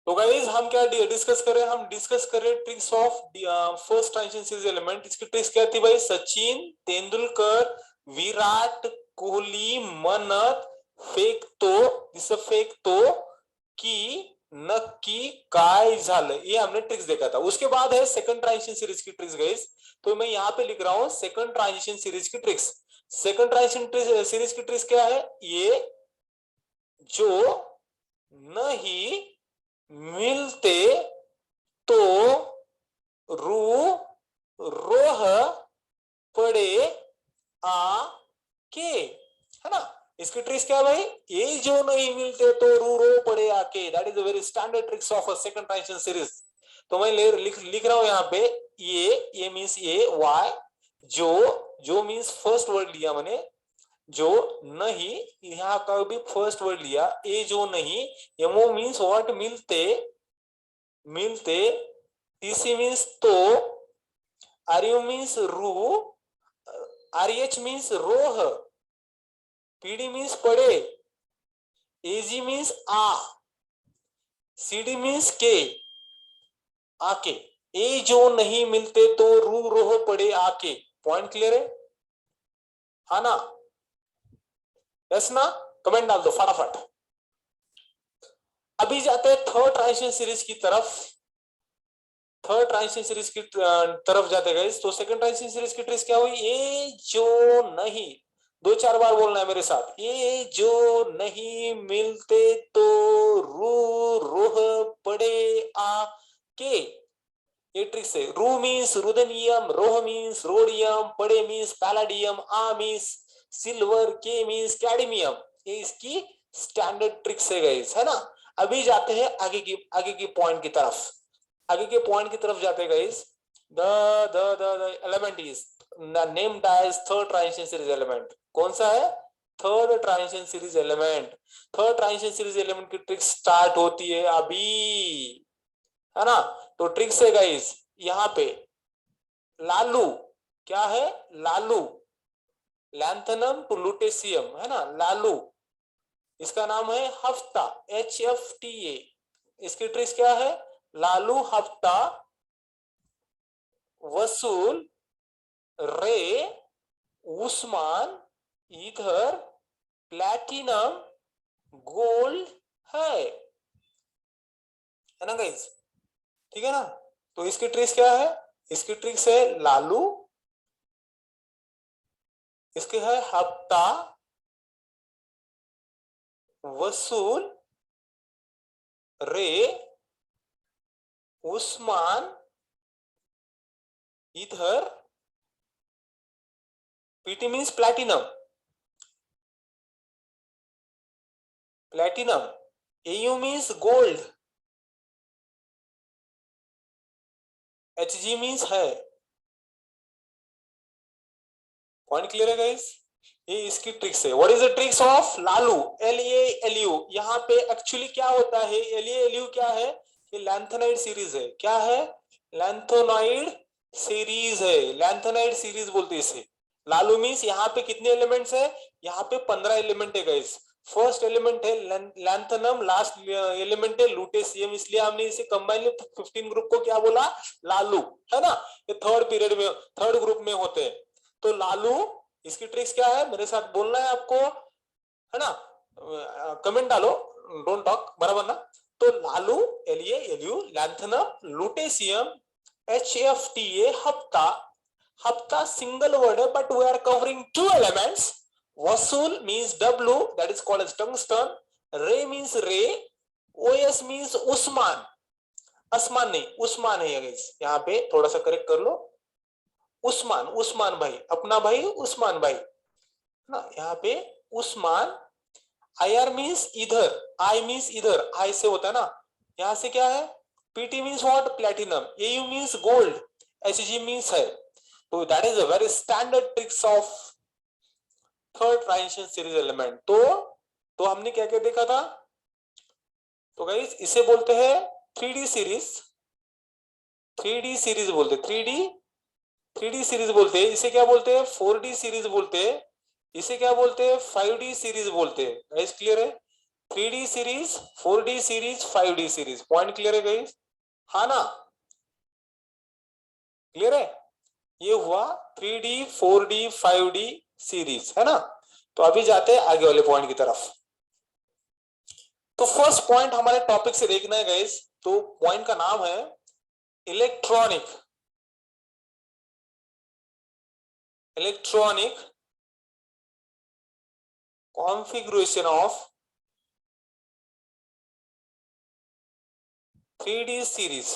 तो गाइस हम क्या डिस्कस कर रहे हैं, हम डिस्कस कर रहे हैं tricks of first transition series element. इसकी ट्रिक्स क्या थी भाई? सचिन तेंदुलकर, विराट कोहली म्हणत फेकतो की नक्की काय झालं, ये हमने ट्रिक्स देखा था। उसके बाद है सेकंड ट्रांजिशन सीरीज की ट्रिक्स गाइस। तो मैं यहाँ पे लिख रहा हूं सेकंड ट्रांजिशन सीरीज की ट्रिक्स। सेकंड ट्रांजिशन सीरीज की ट्रिक्स क्या है? ये जो नहीं मिलते तो रू रोह पड़े आ के, है ना। इसकी ट्रिक्स क्या है भाई? ये जो नहीं मिलते तो रू रो पड़े आके, that is a very standard tricks of a second transition series. तो मैं लिख रहा हूं यहाँ पे ये मीन्स ये वाई, जो मीन्स फर्स्ट वर्ड लिया मैंने, जो नहीं, यहाँ का भी फर्स्ट वर्ड लिया, ये जो नहीं, एमओ मीन्स व्हाट, मिलते, टीसी मीन्स तो, आरयू मीन्स रू, आरएच मीन्स रोह, पीडी मीन्स पड़े, एजी मीन्स आ, सीडी मीन्स के, आके। ये जो नहीं मिलते तो रू रोह पड़े आके। पॉइंट क्लियर है? हाँ ना? यस ना? कमेंट डाल दो फटाफट। अभी जाते हैं थर्ड ट्रांजिशन सीरीज की तरफ। थर्ड ट्रांजिशन सीरीज की तरफ जाते गए तो सेकंड ट्रांजिशन सीरीज की ट्रिक्स क्या हुई? ये जो नहीं, दो चार बार बोलना है मेरे साथ, ये जो नहीं मिलते तो रू रोह पड़े आ के। ये ट्रिक्स है। रू मीन्स रुदनियम, रोह मीन्स रोडियम, पड़े मीन्स पैलाडियम, आ मीन्स सिल्वर, के मीन्स कैडमियम। ये इसकी स्टैंडर्ड ट्रिक्स है गाइस, है ना। अभी जाते हैं आगे की पॉइंट की तरफ। आगे के पॉइंट की तरफ जाते guys. The element is named as third transition series element. कौन सा है? Third transition series element. Third transition series element की ट्रिक स्टार्ट होती है अभी, है ना। तो ट्रिक्स है गाइस यहाँ पे। लालू क्या है? लालू लैंथनम टू लुटेशियम, है ना। लालू, इसका नाम है हफ्ता, HFTA। इसकी ट्रिक्स क्या है? लालू हफ्ता वसूल रे उस्मान इधर प्लैटिनम गोल्ड है ना गाइस? ठीक है ना। तो इसकी ट्रिक्स क्या है? इसकी ट्रिक्स है लालू, इसके है हफ्ता वसूल रे उस्मान इधर, PT means platinum, platinum, AU means gold, HG means है। पॉइंट क्लियर है गाइस? ये इसकी ट्रिक्स है। What is the tricks of Lalu? LALU। यहाँ पे एक्चुअली क्या होता है? LALU क्या है? ये लैंथेनाइड सीरीज है। क्या है? लैंथेनाइड सीरीज है। लैंथेनाइड सीरीज बोलते हैं इसे। लालू मीन्स यहाँ पे कितने एलिमेंट्स है? यहाँ पे 15 एलिमेंट है गाइस। फर्स्ट एलिमेंट है लैंथनम, लास्ट एलिमेंट है लुटेशियम, इसलिए हमने इसे कंबाइन 15 ग्रुप को क्या बोला? लालू, है ना। ये थर्ड पीरियड में, थर्ड ग्रुप में होते हैं। तो लालू, इसकी ट्रिक्स क्या है? मेरे साथ बोलना है आपको, है ना। कमेंट डालो, डोंट टॉक, बराबर ना। तो Lalu, LALU, lanthanum, lutetium, HFTA हफ्ता। हफ्ता सिंगल वर्ड है but we are covering two elements. वसूल means W, that is called as tungsten. रे मीन्स रे, OS मीन्स उस्मान, असमान नहीं उस्मान है यहाँ पे, थोड़ा सा करेक्ट कर लो। उस्मान, उस्मान भाई, अपना भाई उस्मान भाई ना, यहाँ पे उस्मान। IR मीन्स इधर, I मीन्स इधर, I से होता है ना। यहाँ से क्या है? PT means what? Platinum, AU means gold, HG means है। तो that is a very standard tricks of third transition series element. तो हमने क्या क्या देखा था? तो गाइस इसे बोलते हैं 3D सीरीज, 3D सीरीज बोलते हैं, 3D सीरीज बोलते हैं। इसे क्या बोलते हैं? 4D सीरीज बोलते हैं। इसे क्या बोलते हैं? 5D सीरीज बोलते हैं। गाइस क्लियर है? 3D series, 4D series, 5D series. Point clear है गाइस? हाँ ना, क्लियर है? ये हुआ 3D 4D 5D सीरीज, है ना। तो अभी जाते हैं आगे वाले पॉइंट की तरफ। तो फर्स्ट पॉइंट हमारे टॉपिक से देखना है गाइस, तो पॉइंट का नाम है electronic configuration of 3D series.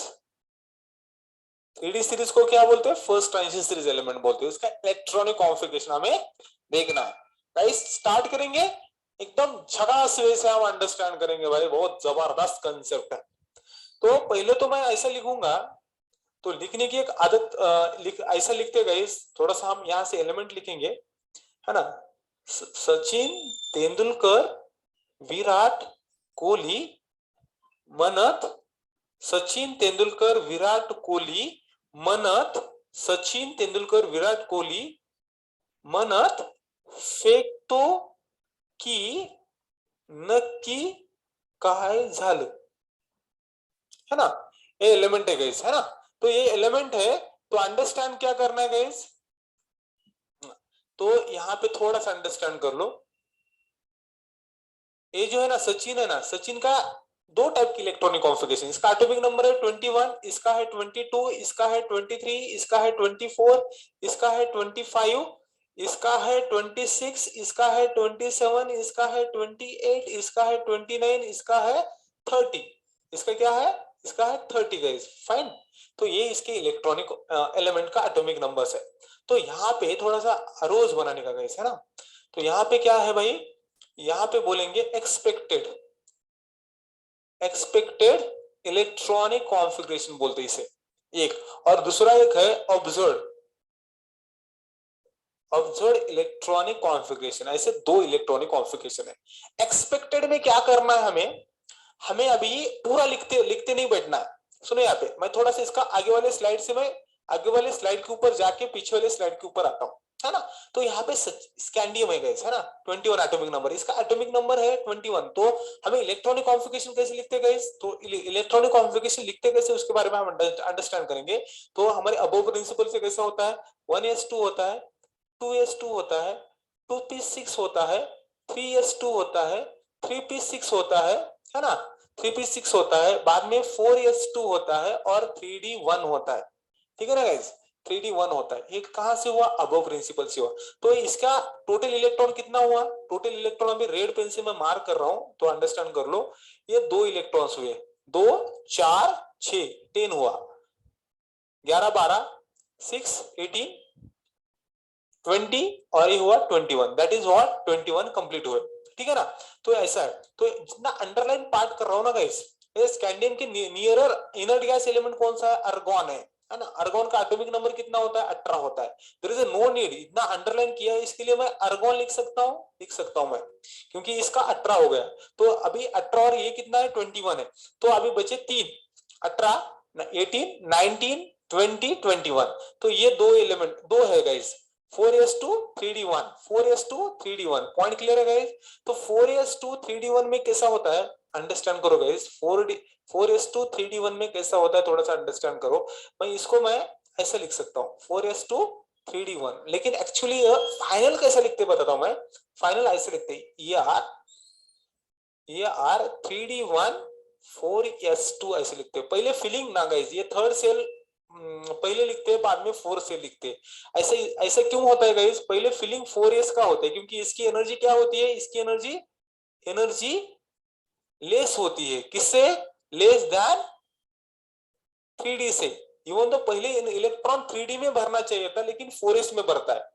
3D series को क्या बोलते हैं? फर्स्ट ट्रांजिशन सीरीज एलिमेंट बोलते हैं। इसका इलेक्ट्रॉनिक कॉन्फ़िगरेशन हमें देखना है गाइस। स्टार्ट करेंगे एकदम झकास वे से, हम अंडरस्टैंड करेंगे भाई, बहुत जबरदस्त कंसेप्ट है। तो पहले तो मैं ऐसा लिखूंगा, तो लिखने की एक आदत ऐसा लिखते गाइस, थोड़ा सा हम यहाँ से एलिमेंट लिखेंगे, है ना। सचिन तेंदुलकर विराट कोहली मनत, सचिन तेंदुलकर विराट कोहली मनत, सचिन तेंदुलकर विराट कोहली मनत फेकतो की नक्की काय झालं, है ना। ये एलिमेंट है गाइस, है ना। तो ये एलिमेंट है, तो अंडरस्टैंड क्या करना है गाइस, तो यहाँ पे थोड़ा सा अंडरस्टैंड कर लो। ये जो है ना सचिन है ना, सचिन का दो टाइप की इलेक्ट्रॉनिक कॉन्फ़िगरेशन, इसका एटॉमिक नंबर है 21, इसका है 22, इसका है 23, इसका है 24, इसका है 25, इसका है 26, इसका है 27, इसका है 28, इसका है 29, इसका है 30। इसका क्या है? इसका है 30 गाइस, फाइन। तो ये इसके इलेक्ट्रॉनिक एलिमेंट का एटॉमिक नंबर्स है। तो यहाँ पे थोड़ा सा अरोज बनाने का गाइस, है ना। तो यहाँ पे क्या है भाई, यहाँ पे बोलेंगे एक्सपेक्टेड इलेक्ट्रॉनिक कॉन्फ़िगरेशन बोलते हैं इसे, एक। और दूसरा एक है ऑब्जर्व इलेक्ट्रॉनिक कॉन्फ़िगरेशन। ऐसे दो इलेक्ट्रॉनिक कॉन्फ़िगरेशन है। एक्सपेक्टेड में क्या करना है हमें अभी पूरा लिखते नहीं बैठना है। सुनो यहाँ पे, मैं थोड़ा सा इसका आगे वाले स्लाइड के ऊपर जाके पीछे वाले स्लाइड के ऊपर आता हूँ, है ना। तो यहाँ पे स्कैंडियम है गाइस, है ना, 21 एटॉमिक नंबर, इसका एटॉमिक नंबर है 21। तो हमें इलेक्ट्रॉनिक कॉन्फ़िगरेशन कैसे लिखते गाइस, तो इलेक्ट्रॉनिक कॉन्फ़िगरेशन लिखते कैसे उसके बारे में हम अंडरस्टैंड करेंगे। तो हमारे अबोव प्रिंसिपल से कैसा होता है, 1s2 होता है, 2s2 होता है, 2p6 होता है, 3s2 होता है, 3p6 होता है ना, 3p6 होता है, बाद में 4s2 होता है और 3d1 होता है, ठीक है ना गाइस। 3d1 होता है, ये कहां से हुआ? अबव प्रिंसिपल से हुआ। तो इसका टोटल इलेक्ट्रॉन कितना हुआ? टोटल इलेक्ट्रॉन अभी रेड पेन से मैं मार्क कर रहा हूं, तो अंडरस्टैंड कर लो। ये 2 इलेक्ट्रॉन्स हुए, 2 4 6 10 हुआ, 11 12 6 18 20 और ये हुआ 21, दैट इज व्हाट 21 कंप्लीट हुए, ठीक है ना। तो ऐसा है। तो जितना अंडरलाइन पार्ट कर रहा हूं ना गाइस, स्कैंडियम के नियरर इनर्ट गैस एलिमेंट कौन सा है? आर्गन है ना। आर्गन का एटॉमिक नंबर कितना होता है? 18 होता है। देयर इज नो नीड, इतना अंडरलाइन किया है इसके लिए मैं आर्गन लिख सकता हूं मैं, क्योंकि इसका 18 हो गया। तो अभी 18 और ये कितना है? 21 है। तो अभी बचे 3, 18 18 19 20 21। तो ये दो एलिमेंट दो है guys, 4s2 3d1, 4s2 3d1। Point clear है गाइस। तो 4s2 3d1 में कैसा होता है अंडरस्टैंड करो गाइस। 4s2 3d1 में कैसा होता है थोड़ा सा अंडरस्टैंड करो। मैं ऐसा लिख सकता हूँ 4s2 3d1, लेकिन एक्चुअली फाइनल कैसा लिखते बताता हूं मैं। फाइनल ऐसे लिखते ये आर 3d1 4s2 ऐसे लिखते हैं। पहले फिलिंग ना गाइस, ये थर्ड सेल पहले लिखते हैं, बाद में 4 से लिखते हैं। ऐसा क्यों होता है गाइस? पहले फिलिंग 4s का होता है, क्योंकि इसकी एनर्जी क्या होती है? इसकी एनर्जी लेस होती है, किससे? लेस देन 3d से। इवन तो पहले इलेक्ट्रॉन 3d में भरना चाहिए था, लेकिन 4s में भरता है।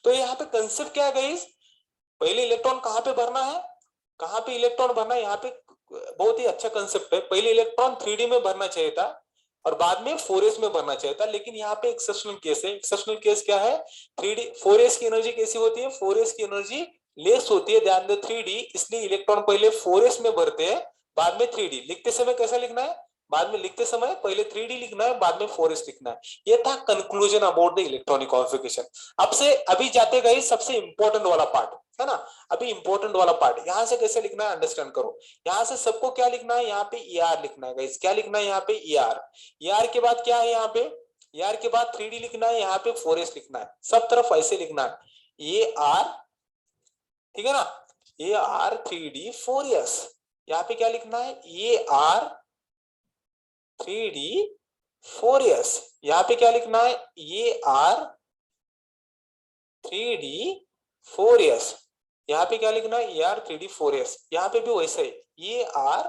तो यहाँ पे कंसेप्ट क्या है गाइस? पहले इलेक्ट्रॉन कहां पे भरना है, कहां पे इलेक्ट्रॉन भरना है? यहाँ पे बहुत ही अच्छा कंसेप्ट है। पहले इलेक्ट्रॉन 3d में भरना चाहिए था और बाद में 4s में भरना चाहिए था, लेकिन यहाँ पे एक्सेप्शनल केस है। एक्सेप्शनल केस क्या है? 3d 4s की एनर्जी कैसी होती है? 4s की एनर्जी लेस होती है ध्यान दो 3d, इसलिए इलेक्ट्रॉन पहले 4s में भरते हैं, बाद में 3d। लिखते समय कैसा लिखना है? बाद में लिखते समय पहले 3D लिखना है, बाद में 4s लिखना है। ये था conclusion about the electronic configuration. अब से अभी जाते गए सबसे इंपॉर्टेंट वाला पार्ट है ना। अभी इंपॉर्टेंट वाला पार्ट यहां से कैसे लिखना है अंडरस्टैंड करो। यहां से सबको क्या लिखना है, यहाँ पे ER लिखना है गाइस। क्या लिखना है यहाँ पे ER। ER के बाद क्या है यहाँ पे, ER के बाद 3D लिखना है, यहाँ पे 4s लिखना है। सब तरफ ऐसे लिखना है AR, ठीक है ना। AR 3D 4s। यहाँ पे क्या लिखना है AR 3D 4s। यहाँ पे क्या लिखना है AR 3D 4s। यहाँ पे क्या लिखना है AR 3D 4s। यहाँ पे भी वैसे ही AR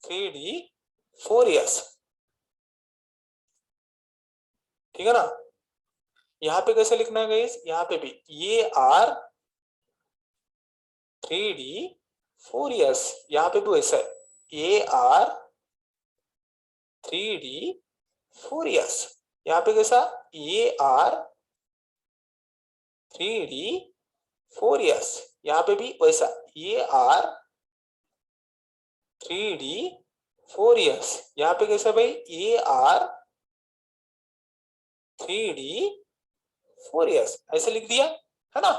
3D 4s, ठीक है ना। यहाँ पे कैसे लिखना है गाइस, यहाँ पे भी AR 3D 4s। यहाँ पे भी वैसा है AR 3D 4s। यहाँ पे कैसा AR 3D 4s। यहाँ पे भी वैसा AR 3D 4s। यहाँ पे कैसा भाई AR 3D 4s, ऐसे लिख दिया है ना।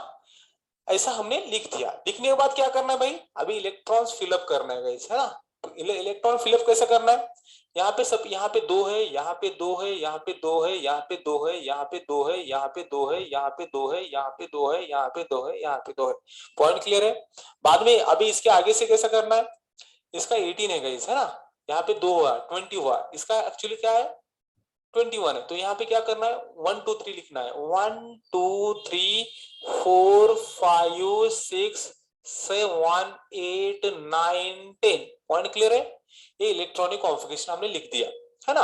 ऐसा हमने लिख दिया। लिखने के बाद क्या करना है भाई, अभी इलेक्ट्रॉन्स फिलअप करना है गाइस, है ना। इलेक्ट्रॉन फिलअप कैसे करना है, यहाँ पे सब, यहाँ पे 2 है, यहाँ पे 2 है, यहाँ पे 2 है, यहाँ पे 2 है, यहाँ पे 2 है, यहाँ पे 2 है, यहाँ पे 2 है, यहाँ पे 2 है, यहाँ पे 2 है, यहाँ पे 2 है। पॉइंट क्लियर है। बाद में अभी इसके आगे से कैसा करना है, इसका 18 है गाइस, है ना। यहाँ पे 2 हुआ 20 हुआ, इसका एक्चुअली क्या है 21 है। तो यहाँ पे क्या करना है 1 2 3 लिखना है। 1 2 3 4 5 6 7 8 9 10। पॉइंट क्लियर है। ये इलेक्ट्रॉनिक कॉन्फ़िगरेशन हमने लिख दिया, है ना।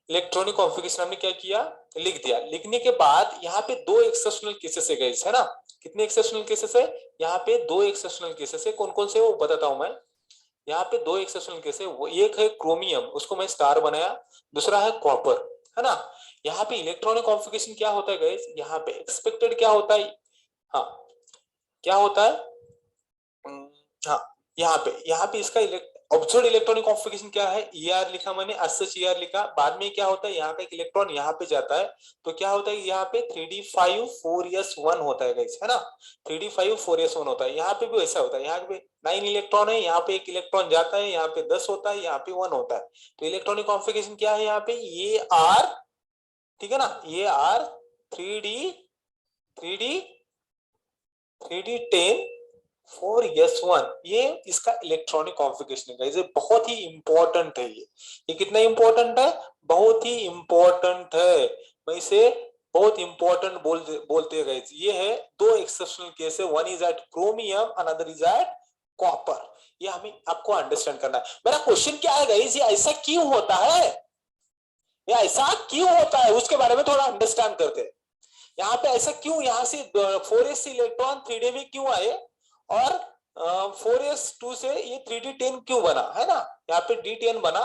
इलेक्ट्रॉनिक कॉन्फ़िगरेशन हमने क्या किया, लिख दिया। लिखने के बाद यहाँ पे 2 एक्सेप्शनल केसेस है गाइस, है ना। कितने एक्सेप्शनल केसेस है, यहाँ पे 2 एक्सेप्शनल केसेस है। कौन कौन से वो बताता हूं मैं। यहाँ पे 2 एक्सेप्शनल केस है, वो एक है क्रोमियम, उसको मैं स्टार बनाया। दूसरा है कॉपर, है ना। यहाँ पे इलेक्ट्रॉनिक कॉन्फ़िगरेशन क्या होता है गाइस, यहाँ पे एक्सपेक्टेड क्या होता है, हाँ क्या होता है, हाँ यहाँ पे इसका ऑब्जर्व्ड इलेक्ट्रॉनिक कॉन्फ़िगरेशन क्या है, ER लिखा मैंने, एज सच ER लिखा। बाद में क्या होता है, यहाँ का एक इलेक्ट्रॉन यहाँ पे जाता है, तो क्या होता है यहाँ पे 3d5 4s1 होता है गाइस, है ना। 3d5 4s1 होता है। यहाँ पे भी वैसा होता है, यहाँ पे 9 इलेक्ट्रॉन है, यहाँ पे एक इलेक्ट्रॉन जाता है, यहाँ पे 10 होता है, यहाँ पे 1 होता है। तो इलेक्ट्रॉनिक कॉन्फ़िगरेशन क्या है यहाँ पे AR, ठीक है ना, AR 3d 3d 3d10 4s1। ये इसका इलेक्ट्रॉनिक कॉन्फ़िगरेशन है गाइस, ये बहुत ही इंपॉर्टेंट है। ये कितना इंपॉर्टेंट है, बहुत ही इंपॉर्टेंट है। मैं इसे बहुत इंपॉर्टेंट बोलते हैं गाइस। ये है 2 एक्सेप्शनल केस है, one is at chromium, another is at copper. ये हमें आपको अंडरस्टैंड करना है। मेरा क्वेश्चन क्या है गाइस, ये ऐसा क्यों होता है, ये ऐसा क्यों होता है, उसके बारे में थोड़ा अंडरस्टैंड करते हैं। यहाँ पे ऐसा क्यों, यहाँ से 4s से इलेक्ट्रॉन 3d में क्यों आए, और 4s2 से ये 3d10 क्यों बना, है ना। यहाँ पे d10 बना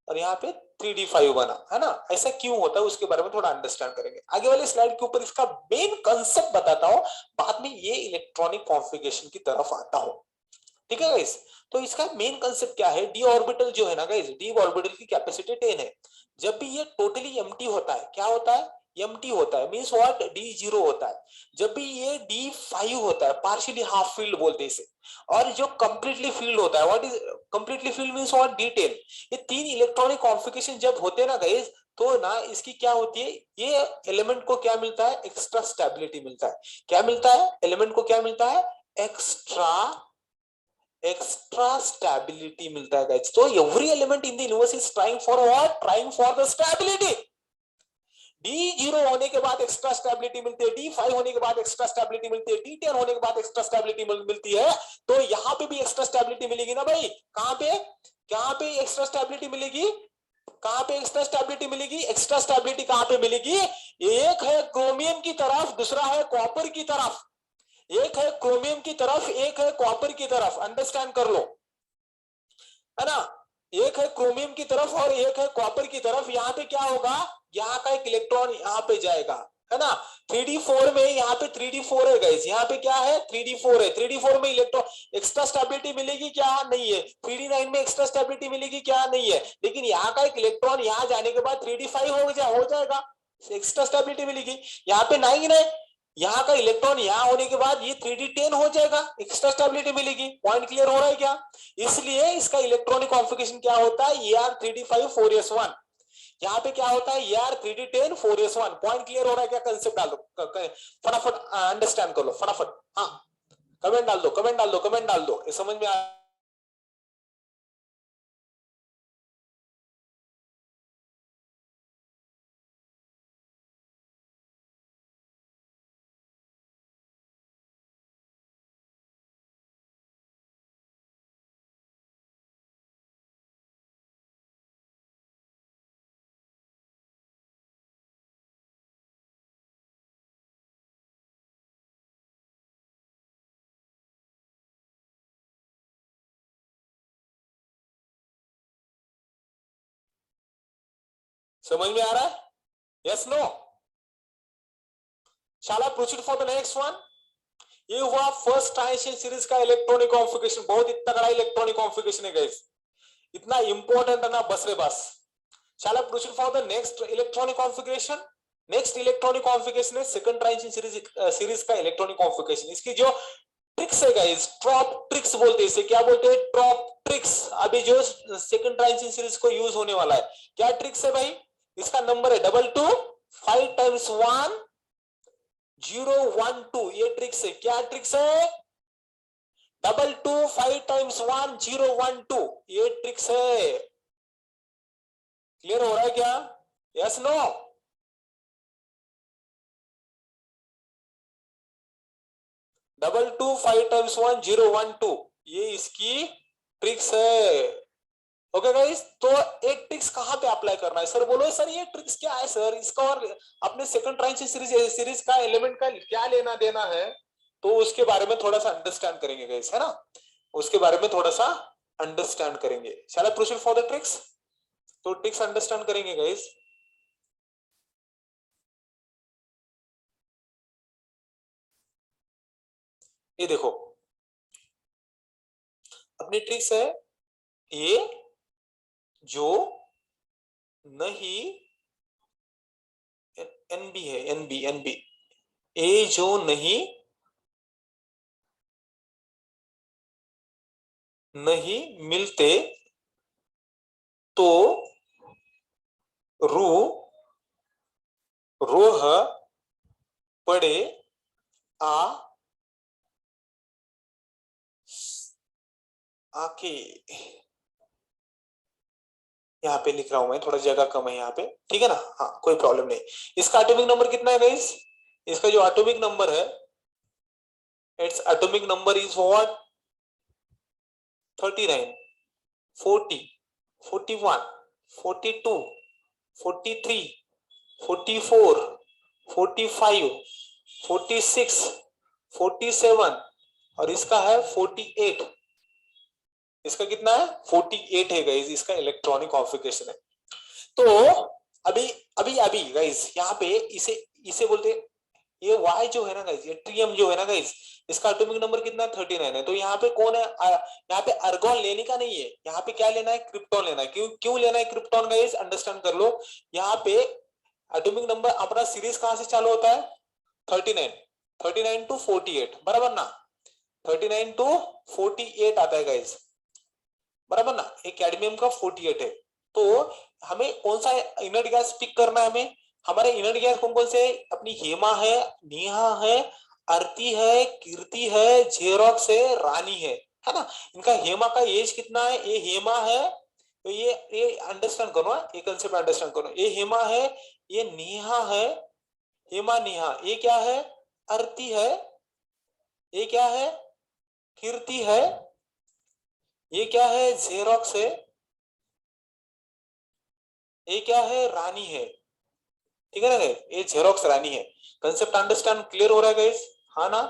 और यहाँ पे 3d5 बना, है ना। ऐसा क्यों होता है उसके बारे में थोड़ा अंडरस्टैंड करेंगे। आगे वाले स्लाइड के ऊपर इसका मेन कंसेप्ट बताता हूँ, बाद में ये इलेक्ट्रॉनिक कॉन्फ़िगरेशन की तरफ आता हूँ, ठीक है गाइस। तो इसका मेन कंसेप्ट क्या है, डी ऑर्बिटल जो है ना गाइस, डी ऑर्बिटल की कैपेसिटी 10 है। जब भी ये टोटली एम्प्टी होता है, क्या होता है एम्प्टी होता है, मींस व्हाट D0 होता है। जब भी ये D5 होता है, पार्शियली हाफ फील्ड बोलते हैं इसे। और जो कंप्लीटली फील्ड होता है, what is completely field means what D10। ये 3 इलेक्ट्रॉनिक कॉन्फ़िगरेशन जब होते हैं ना गाइस, तो ना इसकी क्या होती है, ये एलिमेंट को क्या मिलता है, एक्स्ट्रा स्टेबिलिटी मिलता है। क्या मिलता है एलिमेंट को, क्या मिलता है, एक्स्ट्रा स्टेबिलिटी मिलता है गाइस। तो every element in the universe is trying for what, trying for the stability. D0 होने के बाद एक्स्ट्रा स्टेबिलिटी मिलती है, D5 होने के बाद एक्स्ट्रा स्टेबिलिटी मिलती है, D10 होने के बाद एक्स्ट्रा स्टेबिलिटी मिलती है। तो यहाँ पे भी एक्स्ट्रा स्टेबिलिटी मिलेगी ना भाई, कहां पे, कहां पे एक्स्ट्रा स्टेबिलिटी मिलेगी, कहां पे एक्स्ट्रा स्टेबिलिटी मिलेगी, एक्स्ट्रा स्टेबिलिटी कहां पे मिलेगी, एक है क्रोमियम की तरफ, दूसरा है कॉपर की तरफ। एक है क्रोमियम की तरफ, एक है कॉपर की तरफ, अंडरस्टैंड कर लो, है ना। एक है क्रोमियम की तरफ और एक है कॉपर की तरफ। यहाँ पे क्या होगा, यहाँ का एक इलेक्ट्रॉन यहाँ पे जाएगा, है ना। 3d4 में यहाँ पे 3d4 है गाइस, यहाँ पे क्या है 3d4 है। 3d4 में इलेक्ट्रॉन एक्स्ट्रा स्टेबिलिटी मिलेगी क्या, नहीं है। 3d9 में एक्स्ट्रा स्टेबिलिटी मिलेगी क्या, नहीं है। लेकिन यहाँ का एक इलेक्ट्रॉन यहाँ जाने के बाद 3d5 हो जाएगा, एक्स्ट्रा स्टेबिलिटी मिलेगी। यहाँ पे 9 है, यहाँ का इलेक्ट्रॉन यहाँ होने के बाद ये 3d10 हो जाएगा, एक्स्ट्रा स्टेबिलिटी मिलेगी। पॉइंट क्लियर हो रहा है क्या। इसलिए इसका इलेक्ट्रॉनिक कॉन्फ़िगरेशन क्या होता है, Er3d5 4s1। यहाँ पे क्या होता है, Er3d10 4s1। पॉइंट क्लियर हो रहा है क्या, कंसेप्ट डाल दो फटाफट, अंडरस्टैंड कर लो फटाफट। हाँ, कमेंट डाल दो, कमेंट डाल दो, कमेंट डाल दो, ये समझ में आ। समझ में आ रहा है, yes no. Shall I proceed for the next one? ये हुआ फर्स्ट ट्रांजिशन सीरीज का इलेक्ट्रॉनिक कॉन्फ़िगरेशन। बहुत ही तगड़ा इलेक्ट्रॉनिक कॉन्फ़िगरेशन है गाइस, इतना इंपॉर्टेंट है ना, बस रे बस। Shall I proceed for the next electronic configuration? Next electronic configuration है सेकंड ट्रांजिशन सीरीज का इलेक्ट्रॉनिक कॉन्फ़िगरेशन। इसकी जो ट्रिक्स है गाइस, ट्रॉप ट्रिक्स बोलते हैं इसे। क्या बोलते हैं, ट्रॉप ट्रिक्स। अभी जो सेकंड ट्रांजिशन सीरीज को यूज होने वाला है, क्या ट्रिक्स है भाई। इसका नंबर है 22 5 times 1 0 1 2। ये ट्रिक्स है, क्या ट्रिक्स है, 22 5 times 1 0 1 2। ये ट्रिक्स है, क्लियर हो रहा है क्या, यस नो। 22 5 times 1 0 1 2, ये इसकी ट्रिक्स है। ओके गाइस, तो एक ट्रिक्स कहां पे अप्लाई करना है, सर बोलो सर ये ट्रिक्स क्या है सर इसका, और अपने सेकंड ट्रांजिशन सीरीज का एलिमेंट का क्या लेना देना है, तो उसके बारे में थोड़ा सा अंडरस्टैंड करेंगे गाइस, है ना। उसके बारे में थोड़ा सा अंडरस्टैंड करेंगे। Shall I proceed for the tricks, तो ट्रिक्स अंडरस्टैंड करेंगे गाइस। ये देखो अपनी ट्रिक्स है, ये जो नहीं, एनबी है, एनबी एनबी, ए जो नहीं नहीं मिलते तो रू रोह पड़े आ आके। यहाँ पे लिख रहा हूं मैं, थोड़ा जगह कम है यहाँ पे, ठीक है ना। हाँ कोई प्रॉब्लम नहीं। इसका एटॉमिक नंबर कितना है गाइस, इसका जो एटॉमिक नंबर है, its atomic number is what, 39 40 41 42 43 44 45 46 47 और इसका है 48। इसका कितना है 48 है गाइस, इसका इलेक्ट्रॉनिक कॉन्फ़िगरेशन है। तो अभी अभी अभी गाइस यहाँ पे इसे इसे बोलते, ये वाई जो है ना गाइस, ये ट्रियम जो है ना गाइस, इसका एटॉमिक नंबर कितना है 39 है। तो यहाँ पे कौन है, यहाँ पे अर्गोन लेने का नहीं है, यहाँ पे क्या लेना है, क्रिप्टॉन लेना है। क्यों लेना है क्रिप्टॉन गाइस, अंडरस्टैंड कर लो। यहाँ पे एटॉमिक नंबर अपना सीरीज कहां से चालू होता है, 39 39 टू 48, बराबर ना, 39 टू 48 आता है गाइस, बराबर ना। एक कैडमियम का 48 है। तो हमें कौन सा इनर्ट गैस पिक करना है, हमें हमारे इनर्ट गैस कौन कौन से, अपनी हेमा है, नेहा है, आरती है, कीर्ति है, जेरोक्स है, रानी है ना। इनका हेमा का एज कितना है, ये हेमा है, तो ये अंडरस्टैंड करो, ये कंसेप्ट अंडरस्टैंड करो। ये हेमा है, ये नेहा है, हेमा नेहा, ये क्या है, आरती है, ये क्या है, कीर्ति है, ये क्या है, जेरोक्स है, ये क्या है, रानी है, ठीक है ना। ये जेरोक्स रानी है। कंसेप्ट अंडरस्टैंड क्लियर हो रहा है गाइस, हाँ ना,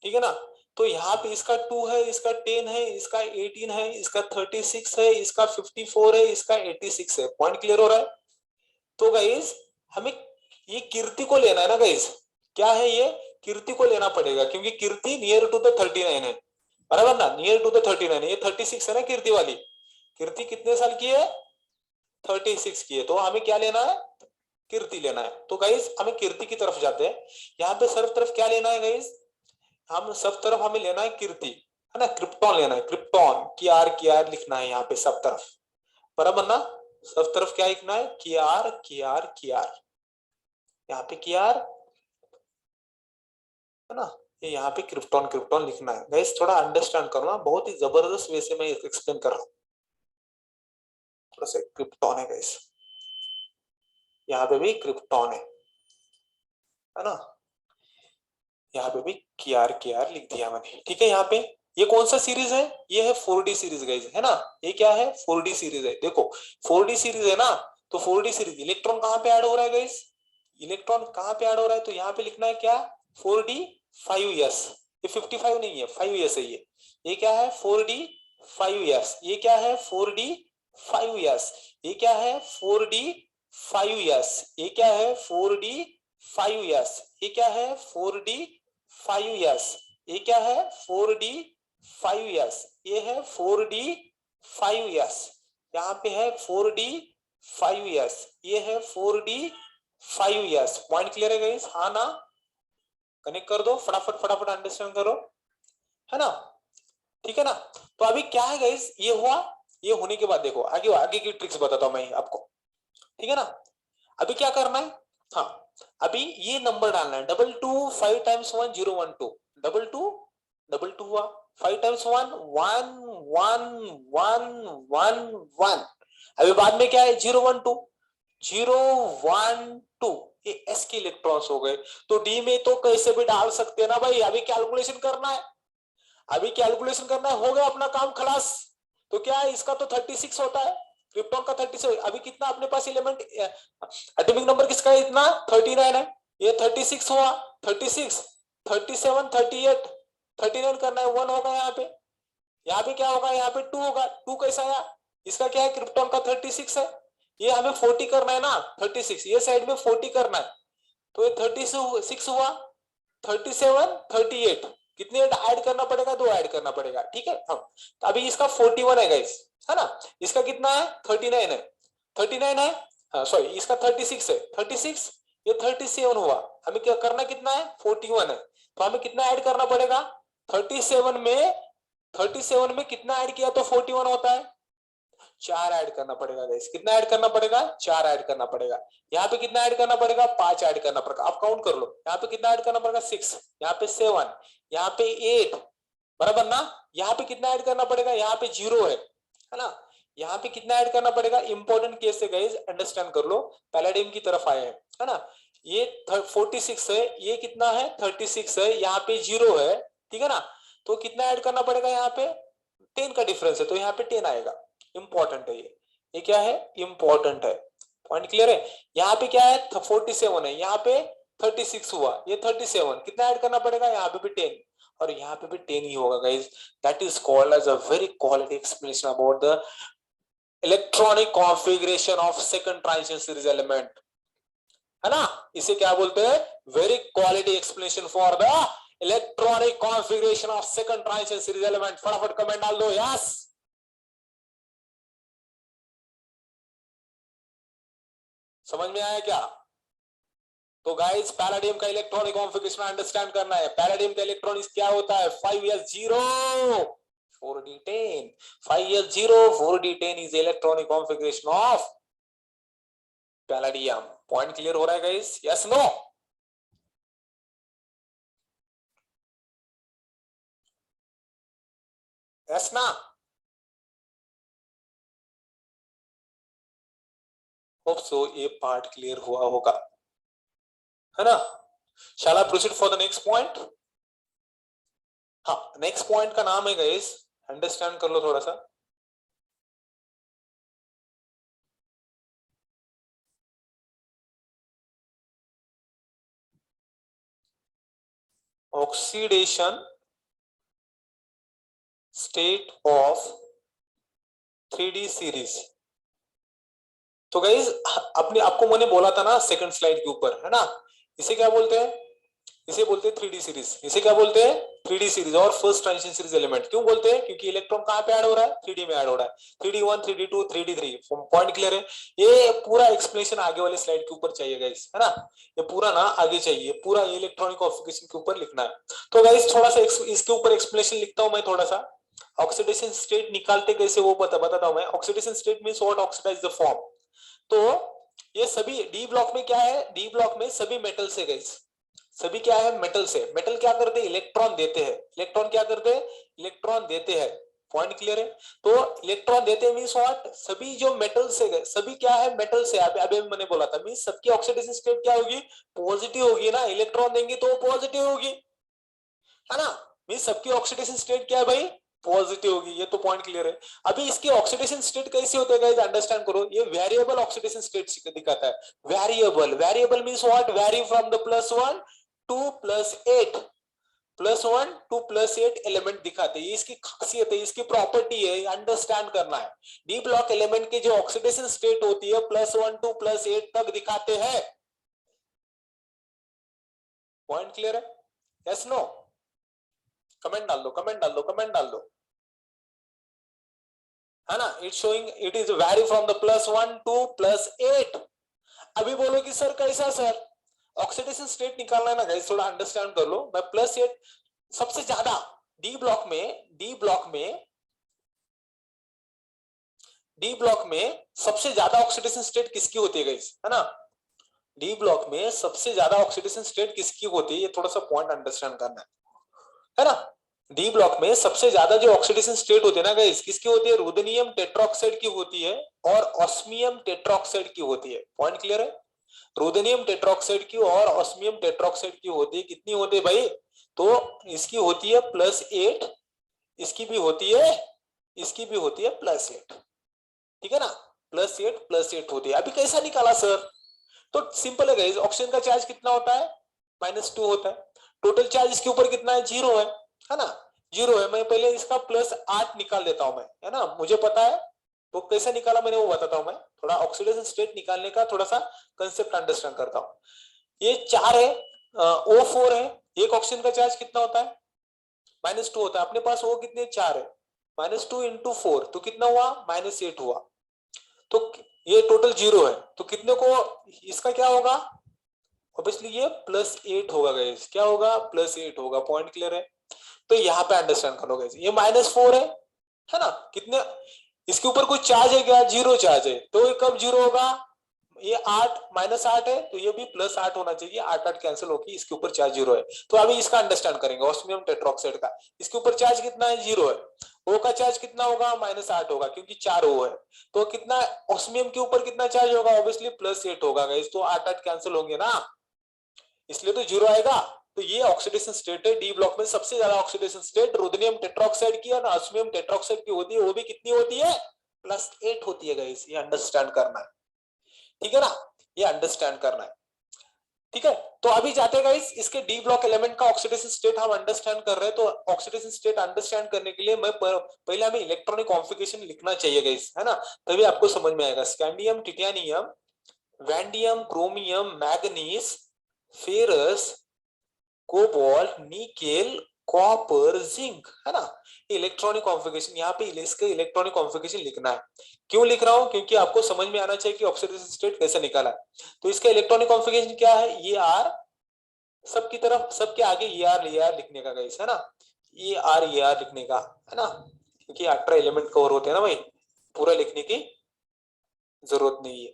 ठीक है ना। तो यहाँ पे इसका 2 है, इसका 10 है, इसका 18 है, इसका 36 है, इसका 54 है, इसका 86 है। पॉइंट क्लियर हो रहा है, तो गाइस हमें ये कीर्ति को लेना है ना गाइस, क्या है ये, कीर्ति को लेना पड़ेगा, क्योंकि कीर्ति नियर टू द 39 है, बराबर ना, नियर टू द 39 है, ये 36 है ना कीर्ति वाली, कीर्ति कितने साल की है, 36 की है, तो हमें क्या लेना है, कीर्ति लेना है। तो गाइस हमें कीर्ति की तरफ जाते हैं, यहाँ पे सर्व तरफ क्या लेना है गाइस, हम सब तरफ हमें लेना है कीर्ति, है ना, क्रिप्टॉन लेना है, क्रिप्टॉन की आर लिखना है यहाँ पे सब तरफ, बराबर ना, सब तरफ क्या लिखना है, की आर, यहाँ पे की आर, है ना, ये यहाँ पे क्रिप्टॉन क्रिप्टॉन लिखना है गाइस, थोड़ा अंडरस्टैंड करो ना, बहुत ही जबरदस्त वे से मैं एक्सप्लेन कर रहा हूँ, थोड़ा सा क्रिप्टॉन है गाइस, यहाँ पे भी क्रिप्टॉन है ना, यहाँ पे भी की आर लिख दिया मैंने, ठीक है। यहाँ पे ये कौन सा सीरीज है, ये है 4D सीरीज गाइस, है ना, ये क्या है 4D सीरीज है, देखो 4D सीरीज है ना, तो 4D सीरीज इलेक्ट्रॉन कहाँ पे ऐड हो रहा है गाइस, इलेक्ट्रॉन कहाँ पे ऐड हो रहा है, तो यहाँ पे लिखना है क्या, 4D 5s, ये 55 नहीं है 5s है, ये क्या है 4D 5s, ये क्या है 4D 5s, ये क्या है 4D 5s, ये क्या है 4D 5s, ये क्या है 4D 5s, ये क्या है 4D 5s, ये है 4D 5s, यहाँ पे है 4D 5s, ये है 4D 5s, पॉइंट क्लियर है गाइस, हाँ ना, कनेक्ट कर दो फटाफट फटाफट, अंडरस्टैंड करो, है ना, ठीक है ना। तो अभी क्या है गाइस, ये हुआ, ये होने के बाद देखो आगे आगे की ट्रिक्स बताता हूं मैं आपको, ठीक है ना। अभी क्या करना है, हाँ अभी ये नंबर डालना है, 22 5 टाइम्स 1 012, 22 हुआ, 5 टाइम्स 1 1 1 1 1 1, अभी बाद में क्या है 012, ये एस के इलेक्ट्रॉन्स हो गए, तो डी में तो कैसे भी डाल सकते हैं ना भाई, अभी कैलकुलेशन करना है, अभी कैलकुलेशन करना है, हो गया अपना काम खलास। तो क्या है, इसका तो 36 होता है, क्रिप्टॉन का 36, अभी कितना अपने पास एलिमेंट, एटॉमिक नंबर किसका है इतना 39 है, ये 36 हुआ, 36 37 38 39 करना है, 1 होगा यहाँ पे क्या होगा, यहाँ पे 2 होगा, 2 कैसा आया, इसका क्या है क्रिप्टॉन का 36 है, ये हमें 40 करना है ना, 36 ये साइड में 40 करना है, तो ये 36 हुआ, 37 38, कितने ऐड करना पड़ेगा, 2 ऐड करना पड़ेगा, ठीक है। हाँ तो अभी इसका 41 है गाइस, है ना, इसका कितना है 39 है, 39 है, हाँ सॉरी इसका 36 है, 36 ये 37 हुआ, हमें क्या करना कितना है 41 है, तो हमें कितना ऐड करना पड़ेगा 37 में, 37 में कितना ऐड किया तो 41 होता है, 4 ऐड करना पड़ेगा गाइस, कितना ऐड करना पड़ेगा 4 ऐड करना पड़ेगा, यहाँ पे कितना ऐड करना पड़ेगा 5 ऐड करना पड़ेगा, आप काउंट कर लो, यहाँ पे कितना ऐड करना पड़ेगा 6, यहाँ पे 7, यहाँ पे 8, बराबर ना, यहाँ पे कितना ऐड करना पड़ेगा, यहाँ पे 0 है ना, यहाँ पे कितना ऐड करना पड़ेगा, इंपॉर्टेंट केस है गाइस, अंडरस्टैंड कर लो, पैलाडियम की तरफ आए हैं, है ना, ये 46 है, ये कितना है 36 है, यहाँ पे 0 है, ठीक है ना, तो कितना ऐड करना पड़ेगा, यहाँ पे 10 का डिफरेंस है, तो यहाँ पे 10 आएगा, इंपॉर्टेंट है ये क्या है इंपॉर्टेंट है, पॉइंट क्लियर है। यहाँ पे क्या है 47 है, यहाँ पे 36 हुआ, ये 37, कितना ऐड करना पड़ेगा, यहाँ पे भी 10, और यहाँ पे भी 10 ही होगा guys, that is called as a very quality explanation about the electronic configuration of second transition series element, है ना, इसे क्या बोलते हैं, very quality explanation for the electronic configuration of second transition series element, फटाफट कमेंट डाल दो yes, समझ में आया क्या। तो गाइस पैलाडियम का इलेक्ट्रॉनिक कॉन्फ़िगरेशन अंडरस्टैंड करना है, पैलाडियम का इलेक्ट्रॉन क्या होता है 5s0 4d10, 5s0 4d10 is electronic configuration of palladium, point clear हो रहा है गाइस, यस नो, यस ना, होप सो ये पार्ट क्लियर हुआ होगा, है ना। Shall I proceed for the next point, हाँ नेक्स्ट पॉइंट का नाम है गाइस, अंडरस्टैंड कर लो थोड़ा सा, oxidation state of 3D series, तो गाइज अपने आपको मैंने बोला था ना सेकंड स्लाइड के ऊपर, है ना, इसे क्या बोलते हैं, इसे बोलते हैं 3D सीरीज। इसे क्या बोलते हैं, 3D सीरीज और फर्स्ट ट्रांजिशन सीरीज एलिमेंट। क्यों बोलते हैं, क्योंकि इलेक्ट्रॉन कहाँ पे ऐड हो रहा है, 3D में ऐड हो रहा है। 3D1, 3D2, 3D3। Point clear है। ये पूरा एक्सप्लेनेशन आगे वाले स्लाइड के ऊपर चाहिए गाइस, है ना, ये पूरा ना आगे चाहिए, पूरा इलेक्ट्रॉनिक कॉन्फ़िगरेशन के ऊपर लिखना है। तो गाइस थोड़ा सा इसके ऊपर एक्सप्लेनेशन लिखता हूं मैं थोड़ा सा। ऑक्सीडेशन स्टेट निकालते कैसे वो बताता हूं मैं। Oxidation state means what, oxidize the form. तो ये सभी डी ब्लॉक में क्या है, डी ब्लॉक में सभी मेटल से गाइस, सभी क्या है, मेटल से। मेटल क्या करते हैं, इलेक्ट्रॉन देते हैं। इलेक्ट्रॉन क्या करते हैं, इलेक्ट्रॉन देते हैं। पॉइंट क्लियर है। तो इलेक्ट्रॉन देते हैं मींस व्हाट, सभी जो मेटल से गए, सभी क्या है, मेटल से। अभी मैंने बोला था मींस सबकी ऑक्सीडेशन स्टेट क्या होगी, पॉजिटिव होगी ना, इलेक्ट्रॉन देंगे तो पॉजिटिव होगी, है ना। मींस सबकी ऑक्सीडेशन स्टेट क्या है भाई, पॉजिटिव होगी। ये तो पॉइंट क्लियर है। अभी इसकी ऑक्सीडेशन स्टेट कैसी होती है गाइस, अंडरस्टैंड करो। ये वेरिएबल ऑक्सीडेशन स्टेट दिखाता है। Variable, variable means what, very from the +1 to +8, +1 to +8 element दिखाते हैं। ये इसकी खासियत है, इसकी प्रॉपर्टी है, अंडरस्टैंड करना है। डी ब्लॉक एलिमेंट की जो ऑक्सीडेशन स्टेट होती है +1 to +8 तक दिखाते हैं। पॉइंट क्लियर है, यस नो? कमेंट डाल दो, कमेंट डाल दो, कमेंट डाल दो, है ना। It showing it is very from the +1 to +8। अभी बोलो कि सर कैसा सर, ऑक्सीडेशन स्टेट निकालना है ना गाइस, थोड़ा अंडरस्टैंड कर लो। मैं +8 सबसे ज्यादा डी ब्लॉक में, डी ब्लॉक में सबसे ज्यादा ऑक्सीडेशन स्टेट किसकी होती है गाइस, है ना। डी ब्लॉक में सबसे ज्यादा ऑक्सीडेशन स्टेट किसकी होती है, ये थोड़ा सा पॉइंट अंडरस्टैंड करना है ना। डी ब्लॉक में सबसे ज्यादा जो ऑक्सीडेशन स्टेट होती है ना गाइस, किसकी होती है, रुदेनियम टेट्राऑक्साइड की होती है और ऑस्मियम टेट्राऑक्साइड की होती है। पॉइंट क्लियर है। रुदेनियम टेट्राऑक्साइड की और ऑस्मियम टेट्राऑक्साइड की होती है, कितनी होती है भाई, तो इसकी होती है +8, इसकी भी होती है, इसकी भी होती है +8, ठीक है ना। +8 होती है। अभी कैसा निकाला सर, तो सिंपल है गाइस, ऑक्सीजन का चार्ज कितना होता है, -2 होता है। टोटल चार्ज इसके ऊपर कितना है, 0 है ना, 0 है। मैं पहले इसका +8 निकाल देता हूं मैं, है ना, मुझे पता है। तो कैसे निकाला मैंने वो बताता हूं मैं। थोड़ा ऑक्सीडेशन स्टेट निकालने का थोड़ा सा कंसेप्ट अंडरस्टैंड करता हूं। ये 4 है, O4 है। एक ऑक्सीजन का चार्ज कितना होता है, -2 होता है। अपने पास वो कितने, 4 है। -2 × 4 तो कितना हुआ, -8 हुआ। तो ये टोटल 0 है, तो कितने को, इसका क्या होगा, ऑब्वियसली ये +8 होगा गाइस। क्या होगा, +8 होगा। पॉइंट क्लियर है। तो यहाँ पे अंडरस्टैंड करो गाइस, ये -4 है ना। कितने, इसके ऊपर कोई चार्ज है क्या, 0 चार्ज है। तो ये कब 0 होगा, ये 8 -8 है, तो ये भी +8 होना चाहिए। 8 कैंसिल होगी, इसके ऊपर चार्ज 0 है। तो अभी इसका अंडरस्टैंड करेंगे, ऑस्मियम टेट्राऑक्साइड का। इसके ऊपर चार्ज कितना है, 0 है। ओ का चार्ज कितना होगा, -8 होगा, क्योंकि 4 ओ है। तो कितना, ऑस्मियम के ऊपर कितना चार्ज होगा, ऑब्वियसली +8 होगा गाइस। तो 8 कैंसिल होंगे ना, इसलिए तो 0 आएगा। तो ये ऑक्सीडेशन स्टेट है। डी ब्लॉक में सबसे ज्यादा ऑक्सीडेशन स्टेट रुदेनियम टेट्राऑक्साइड की और ऑस्मियम टेट्राऑक्साइड की होती है। वो भी कितनी होती है, +8 होती है गाइस। ये अंडरस्टैंड करना है, ठीक है ना, ये अंडरस्टैंड करना है, ठीक है। तो अभी जाते हैं गाइस, इसके डी ब्लॉक एलिमेंट का ऑक्सीडेशन स्टेट हम अंडरस्टैंड कर रहे हैं। तो ऑक्सीडेशन स्टेट अंडरस्टैंड करने के लिए मैं पहले हमें इलेक्ट्रॉनिक कॉन्फ़िगरेशन लिखना चाहिए गाइस, है ना, तभी आपको समझ में आएगा। Scandium, titanium, vanadium, chromium, manganese, ferrous, cobalt, nickel, copper, zinc, है ना। इलेक्ट्रॉनिक कॉन्फ़िगरेशन, यहाँ पे इसका इलेक्ट्रॉनिक कॉन्फ़िगरेशन लिखना है। क्यों लिख रहा हूं, क्योंकि आपको समझ में आना चाहिए कि ऑक्सीडेशन स्टेट कैसे निकाला है। तो इसका इलेक्ट्रॉनिक कॉन्फ़िगरेशन क्या है, ये आर, सबकी तरफ, सबके आगे ये आर लिखने का गाइस, है ना, ये आर लिखने का, है ना, क्योंकि 18 एलिमेंट कवर होते हैं ना भाई, पूरा लिखने की जरूरत नहीं है।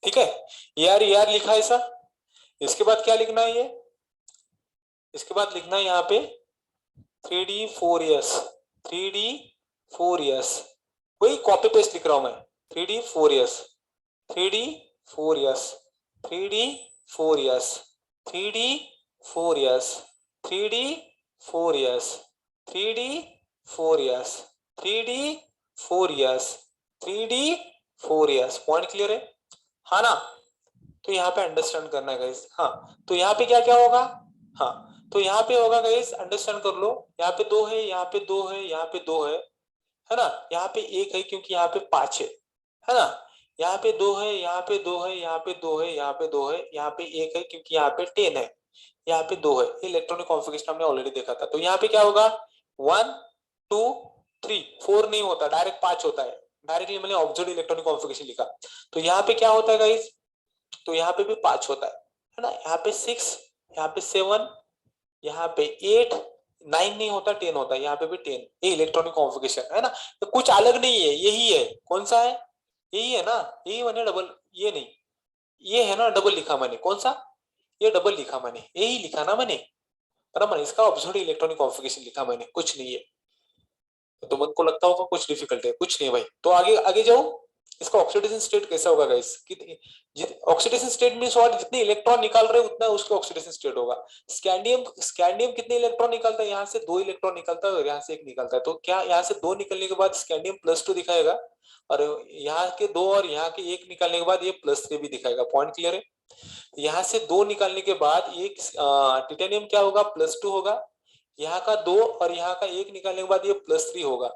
ठीक है, ये आर लिखा है ऐसा। इसके बाद क्या लिखना है, ये इसके बाद लिखना है यहाँ पे 3D 4S, 3D 4S, वही कॉपी पेस्ट लिख रहा हूं मैं। 3D 4S, 3D 4S, 3D 4S, 3D 4S, 3D 4S, 3D 4S, 3D 4s, 3D 4s। Point clear है? हाँ ना? तो यहाँ पे अंडरस्टैंड करना है गाइस। हाँ, तो यहाँ पे क्या क्या होगा? हाँ, तो यहाँ पे होगा गाइस, अंडरस्टैंड कर लो। यहाँ पे 2 है, यहाँ पे 2 है, यहाँ पे 2 है ना? यहाँ पे 1 है क्योंकि यहाँ पे 5 है ना? यहाँ पे 2 है, यहाँ पे 2 है, यहाँ पे 2 है, यहाँ पे 2 है, यहाँ पे 1 है क्योंकि यहाँ पे 10 है, यहाँ पे 2 है। ये इलेक्ट्रॉनिक कॉन्फ़िगरेशन हमने ऑलरेडी देखा था। तो यहाँ पे क्या होगा? 1 2 3 4 नहीं होता, डायरेक्ट 5 होता है। डायरेक्टली मैंने ऑब्जर्व इलेक्ट्रॉनिक कॉन्फ़िगरेशन लिखा। तो यहाँ पे क्या होता है गाइस? तो यहाँ पे भी 5 होता है ना? यहाँ पे 6, यहाँ पे 7, यहाँ पे 8, 9 नहीं होता, 10 होता है। यहाँ पे भी 10। ये इलेक्ट्रॉनिक कॉन्फ़िगरेशन है ना? तो कुछ अलग नहीं है, यही है। कौन सा है? यही है ना? यही मैंने डबल, ये नहीं, ये है ना डबल लिखा मैंने। कौन सा? ये डबल लिखा मैंने, यही लिखा ना मैंने, बराबर। इसका ऑब्जर्व इलेक्ट्रॉनिक कॉन्फ़िगरेशन लिखा मैंने, कुछ नहीं है। तो मन को लगता होगा कुछ डिफिकल्ट है, कुछ नहीं भाई। तो आगे आगे जाओ। इसका ऑक्सीडेशन स्टेट कैसा होगा guys? Oxidation state means what? जितने इलेक्ट्रॉन निकाल रहे उतना उसका ऑक्सीडेशन स्टेट होगा। स्कैंडियम, स्कैंडियम कितने इलेक्ट्रॉन निकालता है? यहाँ से 2 इलेक्ट्रॉन निकलता है और यहाँ से 1 निकलता है। तो क्या यहाँ से 2 निकलने के बाद स्कैंडियम +2 दिखाएगा, और यहाँ के 2 और यहाँ के 1 निकालने के बाद ये +3 भी दिखाएगा। पॉइंट क्लियर है? यहाँ से 2 निकालने के बाद एक टिटेनियम क्या होगा? +2 होगा। यहाँ का 2 और यहाँ का 1 निकालने के बाद ये +3 होगा,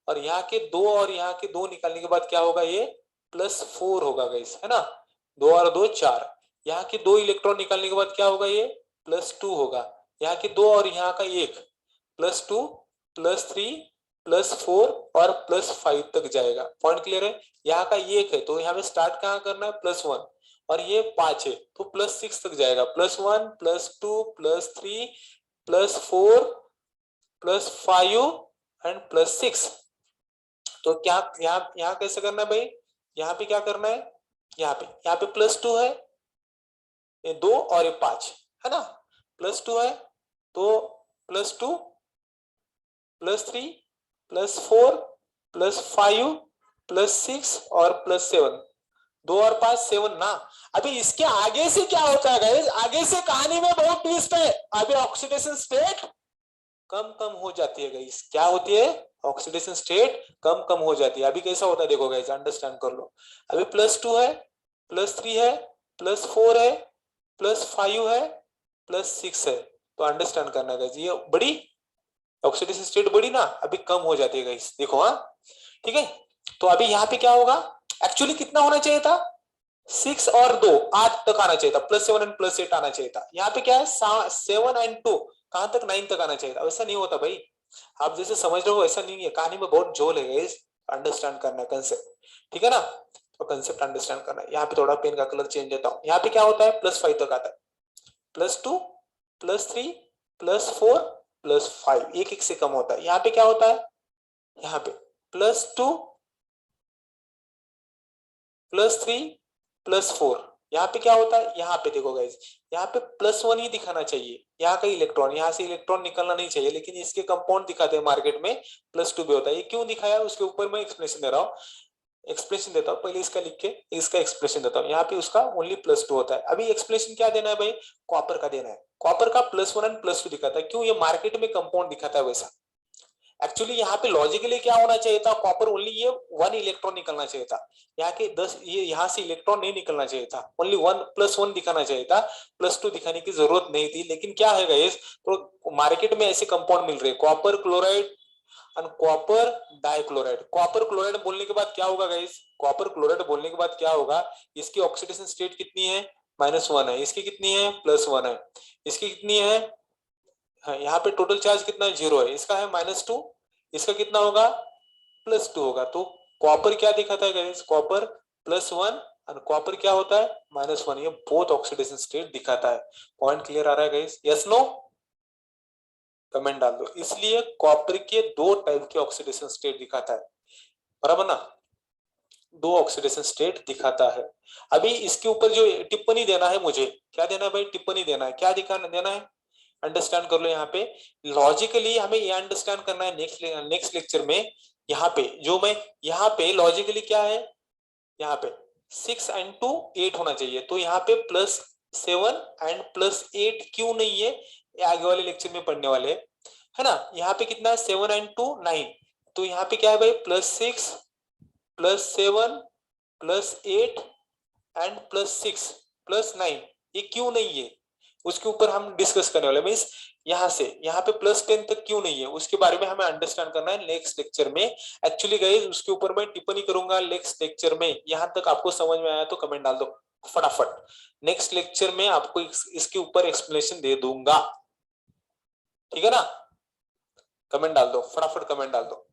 और यहाँ के 2 और यहाँ के 2 निकालने के बाद क्या होगा? ये +4 होगा गाइस, है ना? 2 और 2 4। यहाँ के 2 इलेक्ट्रॉन निकालने के बाद क्या होगा? ये +2 होगा। यहाँ के 2 और यहाँ का 1, +2 +3 +4 और +5 तक जाएगा। पॉइंट क्लियर है? यहाँ का 1 है तो यहाँ पे स्टार्ट कहाँ करना है? +1, और ये 5 है तो +6 तक जाएगा। +1 +2 +3 +4 +5 एंड +6। तो क्या यहाँ यहाँ कैसे करना है भाई? यहाँ पे क्या करना है? यहाँ पे +2 है, ये 2 और ये 5 है ना? +2 है तो +2 +3 +4 +5 +6 और +7। 2 और 5 7 ना? अभी इसके आगे से क्या होता है गाइस? आगे से कहानी में बहुत ट्विस्ट है। अभी ऑक्सीडेशन स्टेट कम कम हो जाती है गाइस। क्या होती है? ऑक्सीडेशन स्टेट कम कम हो जाती है। अभी कैसा होता है देखो गाइस, अंडरस्टैंड कर लो। अभी +2 है, +3 है, +4 है, +5 है, +6 है। तो अंडरस्टैंड करना गाइस, ये बड़ी ऑक्सीडेशन स्टेट बड़ी ना, अभी कम हो जाती है गाइस। देखो हाँ, ठीक है। तो अभी यहाँ पे क्या होगा? एक्चुअली कितना होना चाहिए था? 6 और 2 8 तक आना चाहिए था। +7 एंड +8 आना चाहिए था। यहाँ पे क्या है? 7 एंड 2 कहां तक? 9 तक आना चाहिए था। वैसा नहीं होता भाई, आप जैसे समझ रहे हो वैसा नहीं है। कहानी में बहुत झोल है गाइस, अंडरस्टैंड करना है कंसेप्ट, ठीक है ना? तो कंसेप्ट अंडरस्टैंड करना है। यहाँ पे थोड़ा पेन का कलर चेंज देता हूँ। यहाँ पे क्या होता है? +5 तक आता है, +2 +3 +4 +5, एक एक से कम होता है। यहाँ पे क्या होता है? यहाँ पे +2 +3 +4। यहाँ पे क्या होता है? यहाँ पे देखो गाइस, यहाँ पे +1 ही दिखाना चाहिए। यहाँ का इलेक्ट्रॉन, यहाँ से इलेक्ट्रॉन निकलना नहीं चाहिए, लेकिन इसके कंपाउंड दिखाते हैं मार्केट में +2 भी होता है। ये क्यों दिखाया उसके ऊपर मैं एक्सप्लेनेशन दे रहा हूँ, एक्सप्लेनेशन देता हूँ। पहले इसका लिख के इसका एक्सप्लेनेशन देता हूँ। यहाँ पे उसका ओनली +2 होता है। अभी एक्सप्लेनेशन क्या देना है भाई? कॉपर का देना है। कॉपर का +1 एंड +2 दिखाता है। क्यों? ये मार्केट में कंपाउंड दिखाता है वैसा। एक्चुअली यहाँ पे लॉजिकली क्या होना चाहिए था? कॉपर ओनली ये 1 इलेक्ट्रॉन निकलना चाहिए था। यहाँ के 10 ये यहाँ से इलेक्ट्रॉन नहीं निकलना चाहिए था। ओनली 1 +1 दिखाना चाहिए था, +2 दिखाने की जरूरत नहीं थी। लेकिन क्या है गाइस, तो मार्केट में ऐसे कंपाउंड मिल रहे हैं, copper chloride and copper dichloride. Copper chloride बोलने के बाद क्या होगा गाइस? कॉपर क्लोराइड बोलने के बाद क्या होगा? इसकी ऑक्सीडेशन स्टेट कितनी है? -1 है। इसकी कितनी है? +1 है। इसकी कितनी है? यहाँ पे टोटल चार्ज कितना है? 0 है। इसका है -2, इसका कितना होगा? +2 होगा। तो कॉपर क्या दिखाता है गाइस? कॉपर +1 और कॉपर क्या होता है? -1। ये बोथ ऑक्सीडेशन स्टेट दिखाता है। पॉइंट क्लियर आ रहा है गाइस? Yes no? कमेंट डाल दो। इसलिए कॉपर के 2 टाइप के ऑक्सीडेशन स्टेट दिखाता है, बराबर ना? 2 ऑक्सीडेशन स्टेट दिखाता है। अभी इसके ऊपर जो टिप्पणी देना है मुझे, क्या देना है भाई? टिप्पणी देना है। क्या दिखाना देना है? अंडरस्टैंड कर लो। यहाँ पे लॉजिकली हमें ये अंडरस्टैंड करना है नेक्स्ट लेक्चर में। यहाँ पे जो मैं यहाँ पे लॉजिकली क्या है? यहाँ पे 6 एंड 2 8 होना चाहिए। तो यहाँ पे +7 एंड +8 क्यों नहीं है? ये आगे वाले लेक्चर में पढ़ने वाले है ना? यहाँ पे कितना है? 7 एंड 2 9। तो यहाँ पे क्या है भाई, +6 +7 +8 एंड +6 +9, ये क्यों नहीं है उसके ऊपर हम डिस्कस करने वाले। मीन्स यहाँ से यहाँ पे +10 तक क्यों नहीं है उसके बारे में हमें अंडरस्टैंड करना है नेक्स्ट लेक्चर में। एक्चुअली गाइस उसके ऊपर मैं टिप्पणी करूंगा नेक्स्ट लेक्चर में। यहाँ तक आपको समझ में आया तो कमेंट डाल दो फटाफट। नेक्स्ट लेक्चर में आपको इसके ऊपर एक्सप्लेनेशन दे दूंगा, ठीक है ना। कमेंट डाल दो फटाफट, कमेंट डाल दो।